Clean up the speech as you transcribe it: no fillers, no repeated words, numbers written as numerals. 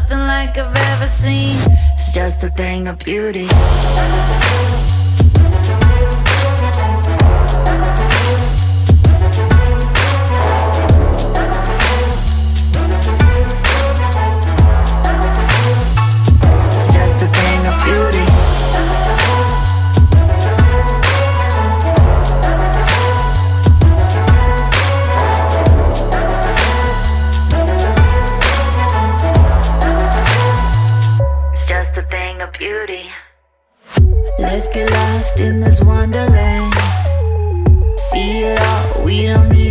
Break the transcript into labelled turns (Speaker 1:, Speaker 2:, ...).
Speaker 1: nothing like I've ever seen. It's just a thing of beauty. It's just a thing of beauty. It's just a thing of beauty. Let's get lost in this wonderland. See it all, we don't need